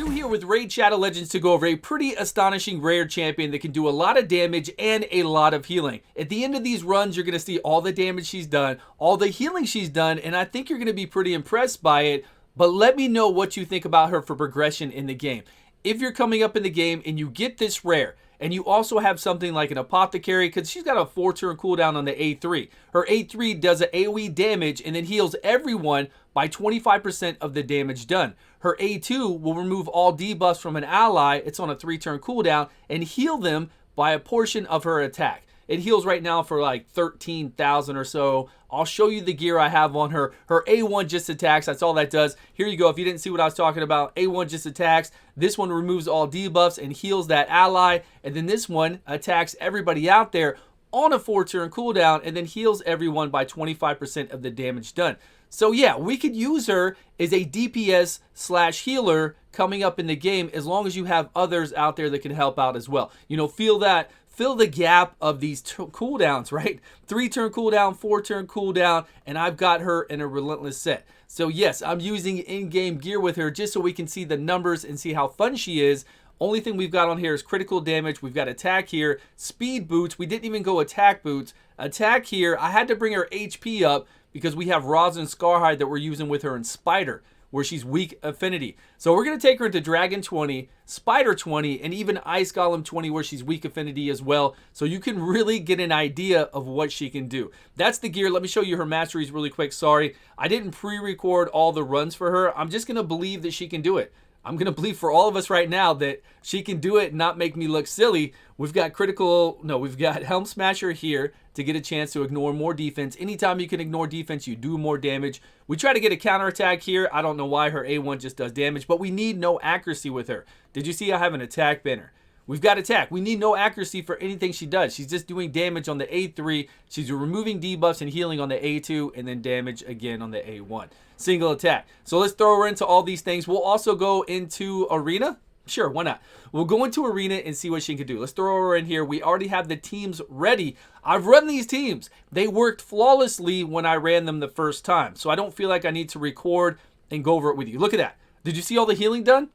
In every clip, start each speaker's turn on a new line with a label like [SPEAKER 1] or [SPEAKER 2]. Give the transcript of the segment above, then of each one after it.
[SPEAKER 1] Stu here with Raid Shadow Legends to go over a pretty astonishing rare champion that can do a lot of damage and a lot of healing. At the end of these runs, you're going to see all the damage she's done, all the healing she's done, and I think you're going to be pretty impressed by it. But let me know what you think about her for progression in the game. If you're coming up in the game and you get this rare, and you also have something like an apothecary, because she's got a 4-turn cooldown on the A3. Her A3 does an AoE damage and then heals everyone by 25% of the damage done. Her A2 will remove all debuffs from an ally, it's on a 3-turn cooldown, and heal them by a portion of her attack. It heals right now for like 13,000 or so. I'll show you the gear I have on her. Her A1 just attacks. That's all that does. Here you go. If you didn't see what I was talking about, A1 just attacks. This one removes all debuffs and heals that ally. And then this one attacks everybody out there on a 4-turn cooldown and then heals everyone by 25% of the damage done. So yeah, we could use her as a DPS/healer coming up in the game as long as you have others out there that can help out as well. You know, fill the gap of these cooldowns, right? 3-turn cooldown, 4-turn cooldown, and I've got her in a relentless set. So yes, I'm using in-game gear with her just so we can see the numbers and see how fun she is. Only thing we've got on here is critical damage. We've got attack here, speed boots. We didn't even go attack boots. Attack here, I had to bring her HP up because we have Rosin Scarhide that we're using with her in Spider, where she's weak affinity. So we're going to take her into Dragon 20, Spider 20, and even Ice Golem 20 where she's weak affinity as well. So you can really get an idea of what she can do. That's the gear. Let me show you her masteries really quick. Sorry, I didn't pre-record all the runs for her. I'm just going to believe that she can do it. I'm going to believe for all of us right now that she can do it and not make me look silly. We've got we've got Helm Smasher here to get a chance to ignore more defense. Anytime you can ignore defense, you do more damage. We try to get a counterattack here. I don't know why her A1 just does damage, but we need no accuracy with her. Did you see I have an attack banner? We've got attack. We need no accuracy for anything she does. She's just doing damage on the A3. She's removing debuffs and healing on the A2, and then damage again on the A1. Single attack. So let's throw her into all these things. We'll also go into Arena. Sure, why not? We'll go into Arena and see what she can do. Let's throw her in here. We already have the teams ready. I've run these teams. They worked flawlessly when I ran them the first time. So I don't feel like I need to record and go over it with you. Look at that. Did you see all the healing done?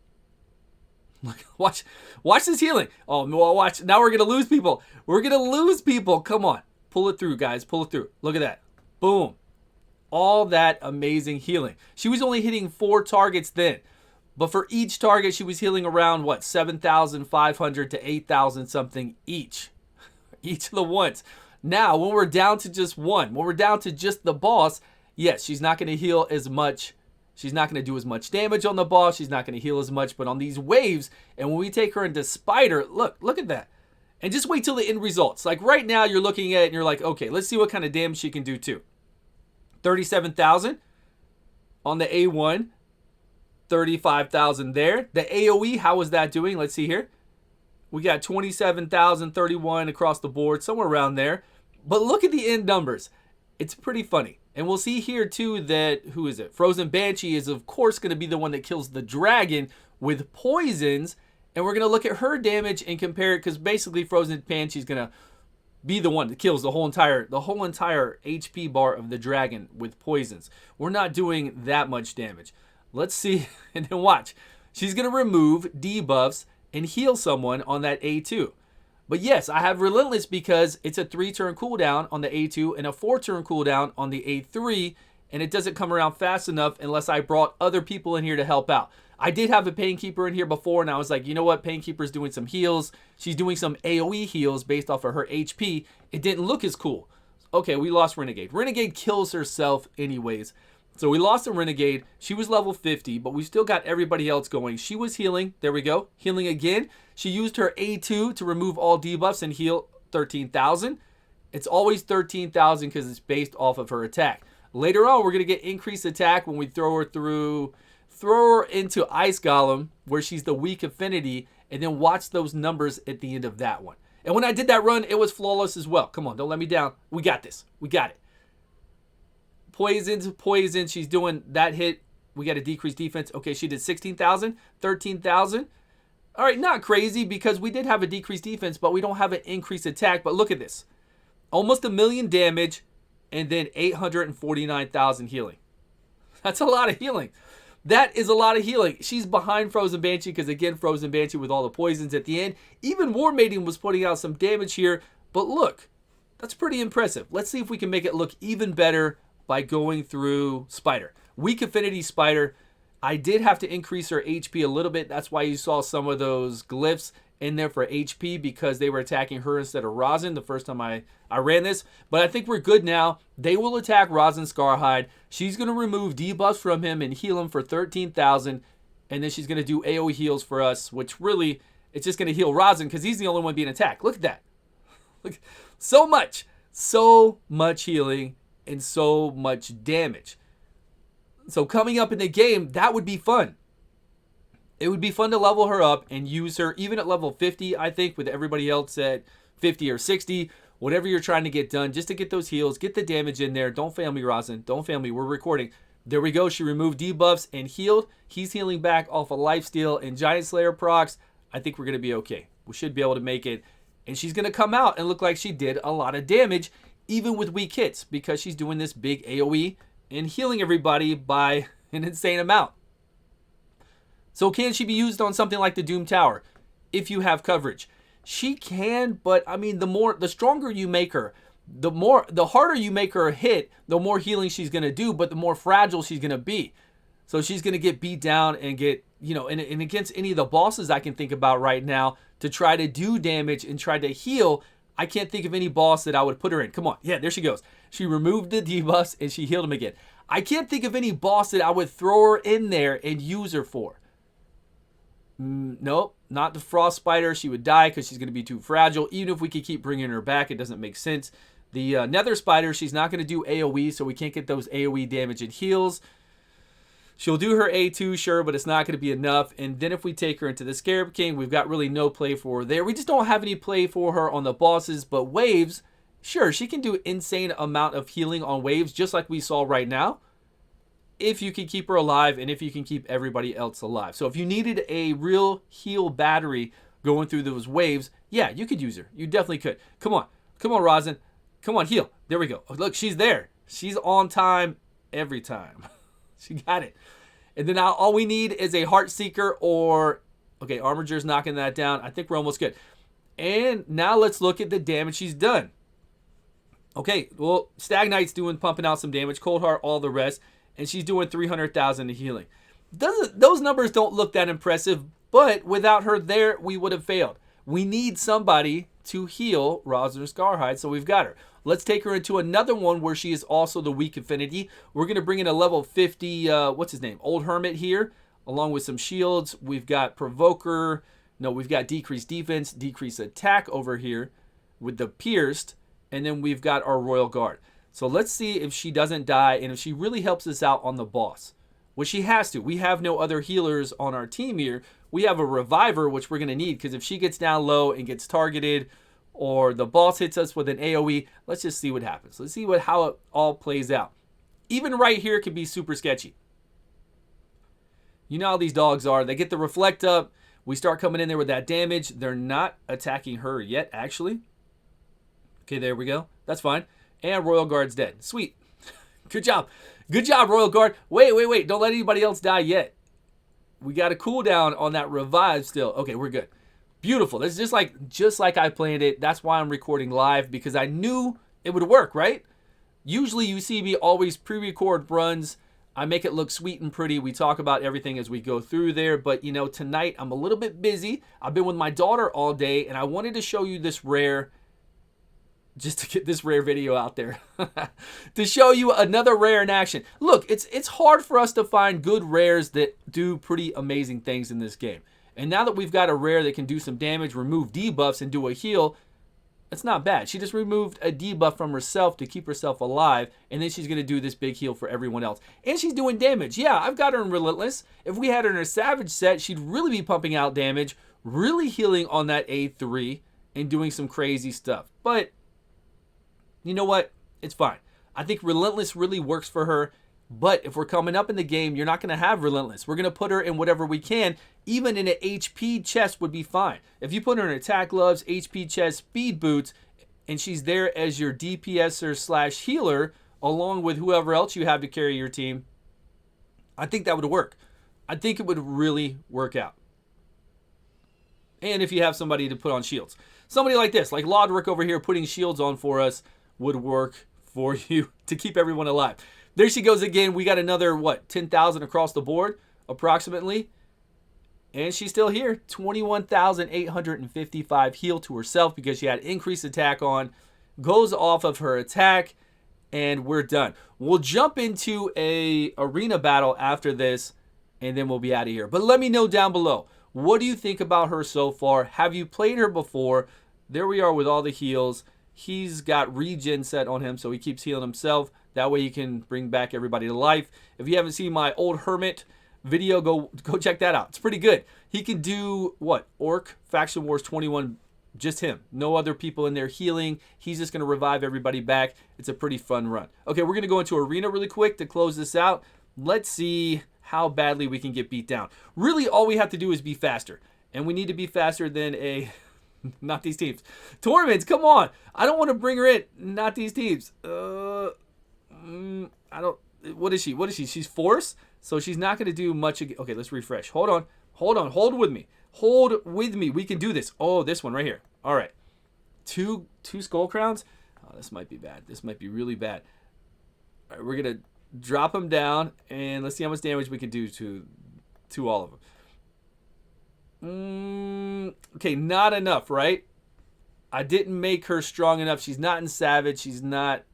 [SPEAKER 1] Look, watch this healing. Oh, well, watch. Now we're going to lose people. We're going to lose people. Come on. Pull it through, guys. Pull it through. Look at that. Boom. All that amazing healing. She was only hitting 4 targets then. But for each target, she was healing around, what, 7,500 to 8,000 something each. Each of the ones. Now, when we're down to just one, when we're down to just the boss, yes, she's not going to heal as much. She's not going to do as much damage on the boss. She's not going to heal as much. But on these waves, and when we take her into Spider, look at that. And just wait till the end results. Like right now, you're looking at it and you're like, okay, let's see what kind of damage she can do too. 37,000 on the A1. 35,000 there. The AoE, how is that doing? Let's see here. We got 27,000, 31 across the board, somewhere around there. But look at the end numbers. It's pretty funny. And we'll see here too that, who is it? Frozen Banshee is of course going to be the one that kills the dragon with poisons. And we're going to look at her damage and compare it because basically Frozen Banshee is going to be the one that kills the whole entire HP bar of the dragon with poisons. We're not doing that much damage. Let's see, and then watch. She's going to remove debuffs and heal someone on that A2. But yes, I have Relentless because it's a 3-turn cooldown on the A2 and a 4-turn cooldown on the A3, and it doesn't come around fast enough unless I brought other people in here to help out. I did have a Painkeeper in here before, and I was like, you know what? Painkeeper's doing some heals. She's doing some AoE heals based off of her HP. It didn't look as cool. Okay, we lost Renegade. Renegade kills herself anyways. So we lost a Renegade. She was level 50, but we still got everybody else going. She was healing. There we go. Healing again. She used her A2 to remove all debuffs and heal 13,000. It's always 13,000 because it's based off of her attack. Later on, we're going to get increased attack when we throw her into Ice Golem, where she's the weak affinity, and then watch those numbers at the end of that one. And when I did that run, it was flawless as well. Come on, don't let me down. We got this. We got it. Poison. She's doing that hit. We got a decreased defense. Okay, she did 16,000, 13,000. All right, not crazy because we did have a decreased defense, but we don't have an increased attack. But look at this. Almost 1 million damage and then 849,000 healing. That's a lot of healing. That is a lot of healing. She's behind Frozen Banshee because, again, Frozen Banshee with all the poisons at the end. Even War Maiden was putting out some damage here. But look, that's pretty impressive. Let's see if we can make it look even better by going through Spider. Weak Affinity Spider. I did have to increase her HP a little bit. That's why you saw some of those glyphs in there for HP, because they were attacking her instead of Rosin the first time I ran this. But I think we're good now. They will attack Rosin Scarhide. She's going to remove debuffs from him and heal him for 13,000. And then she's going to do AoE heals for us, which really, it's just going to heal Rosin because he's the only one being attacked. Look at that. Look, so much healing and so much damage. So coming up in the game, that would be fun. It would be fun to level her up and use her even at level 50, I think, with everybody else at 50 or 60, whatever you're trying to get done, just to get those heals, get the damage in there. Don't fail me, Rosin. Don't fail me. We're recording. There we go. She removed debuffs and healed. He's healing back off of Lifesteal and Giant Slayer procs. I think we're going to be okay. We should be able to make it. And she's going to come out and look like she did a lot of damage, even with weak hits, because she's doing this big AoE and healing everybody by an insane amount. So can she be used on something like the Doom Tower if you have coverage? She can, but I mean, the stronger you make her, the harder you make her hit, the more healing she's going to do, but the more fragile she's going to be. So she's going to get beat down and get, and against any of the bosses I can think about right now to try to do damage and try to heal, I can't think of any boss that I would put her in. Come on. Yeah, there she goes. She removed the debuffs and she healed him again. I can't think of any boss that I would throw her in there and use her for. Nope, not the Frost Spider. She would die because she's going to be too fragile. Even if we could keep bringing her back, it doesn't make sense. The Nether Spider, she's not going to do AoE, so we can't get those AoE damage and heals. She'll do her A2, sure, but it's not going to be enough. And then if we take her into the Scarab King, we've got really no play for her there. We just don't have any play for her on the bosses, but waves, sure, she can do insane amount of healing on waves, just like we saw right now, if you can keep her alive and if you can keep everybody else alive. So if you needed a real heal battery going through those waves, yeah, you could use her. You definitely could. Come on, Rosin. Come on, heal. There we go. Look, she's there. She's on time every time. She got it. And then now all we need is a Heart Seeker or, okay, Armiger's knocking that down. I think we're almost good. And now let's look at the damage she's done. Okay, well, Stag Knight's pumping out some damage. Cold Heart, all the rest. And she's doing 300,000 in healing. Those numbers don't look that impressive, but without her there, we would have failed. We need somebody to heal Rosin Scarhide, so we've got her. Let's take her into another one where she is also the weak affinity. We're going to bring in a level 50, what's his name? Old Hermit here, along with some shields. We've got Provoker. No, we've got decreased defense, decreased attack over here with the Pierced. And then we've got our Royal Guard. So let's see if she doesn't die and if she really helps us out on the boss, which she has to. We have no other healers on our team here. We have a Reviver, which we're going to need, because if she gets down low and gets targeted or the boss hits us with an AoE, let's just see what happens. Let's see how it all plays out. Even right here can be super sketchy. You know how these dogs are. They get the reflect up. We start coming in there with that damage. They're not attacking her yet, actually. Okay, there we go. That's fine. And Royal Guard's dead. Sweet. Good job. Good job, Royal Guard. Wait. Don't let anybody else die yet. We got a cooldown on that revive still. Okay, we're good. Beautiful. This is just like I planned it. That's why I'm recording live, because I knew it would work, right? Usually you see me always pre-record runs. I make it look sweet and pretty. We talk about everything as we go through there. But, tonight I'm a little bit busy. I've been with my daughter all day, and I wanted to show you this rare, just to get this rare video out there, to show you another rare in action. Look, it's hard for us to find good rares that do pretty amazing things in this game. And now that we've got a rare that can do some damage, remove debuffs, and do a heal, it's not bad. She just removed a debuff from herself to keep herself alive, and then she's going to do this big heal for everyone else. And she's doing damage. Yeah, I've got her in Relentless. If we had her in her Savage set, she'd really be pumping out damage, really healing on that A3, and doing some crazy stuff. But you know what? It's fine. I think Relentless really works for her. But if we're coming up in the game, you're not going to have Relentless. We're going to put her in whatever we can. Even in an HP chest would be fine. If you put her in attack gloves, HP chest, speed boots, and she's there as your DPSer / healer, along with whoever else you have to carry your team, I think that would work. I think it would really work out. And if you have somebody to put on shields. Somebody like this, like Lodrick over here putting shields on for us would work for you to keep everyone alive. There she goes again. We got another, what, 10,000 across the board, approximately. And she's still here. 21,855 heal to herself because she had increased attack on. Goes off of her attack, and we're done. We'll jump into a arena battle after this, and then we'll be out of here. But let me know down below. What do you think about her so far? Have you played her before? There we are with all the heals. He's got regen set on him, so he keeps healing himself. That way he can bring back everybody to life. If you haven't seen my old Hermit video, go check that out. It's pretty good. He can do, what, Orc Faction Wars 21, just him. No other people in there healing. He's just going to revive everybody back. It's a pretty fun run. Okay, we're going to go into arena really quick to close this out. Let's see how badly we can get beat down. Really, all we have to do is be faster. And we need to be faster than a... not these teams. Torments, come on. I don't want to bring her in. Not these teams. I don't... What is she? What is she? She's Force, so she's not going to do much. Okay, let's refresh. Hold on. Hold on. Hold with me. Hold with me. We can do this. Oh, this one right here. All right. Two skull crowns. Oh, this might be bad. This might be really bad. All right, we're going to drop them down, and let's see how much damage we can do to all of them. Okay, not enough, right? I didn't make her strong enough. She's not in Savage. She's not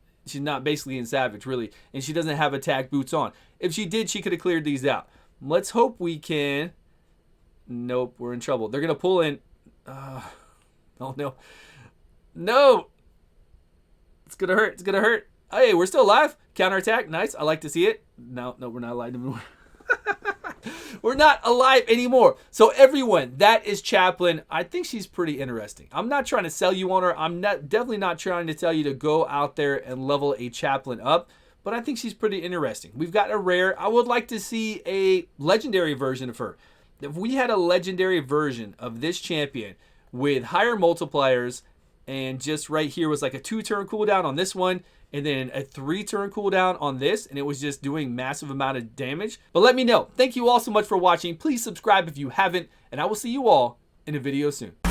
[SPEAKER 1] basically in Savage, really. And she doesn't have attack boots on. If she did, she could have cleared these out. Let's hope we can. Nope, we're in trouble. They're going to pull in. Oh, no. No. It's going to hurt. It's going to hurt. Hey, we're still alive. Counterattack. Nice. I like to see it. No, we're not alive anymore. We're not alive anymore. So everyone, that is Chaplin. I think she's pretty interesting. I'm not trying to sell you on her. I'm definitely not trying to tell you to go out there and level a Chaplin up. But I think she's pretty interesting. We've got a rare. I would like to see a legendary version of her. If we had a legendary version of this champion with higher multipliers, and just right here was like a 2-turn cooldown on this one, and then a 3-turn cooldown on this, and it was just doing massive amount of damage. But let me know. Thank you all so much for watching. Please subscribe if you haven't, and I will see you all in a video soon.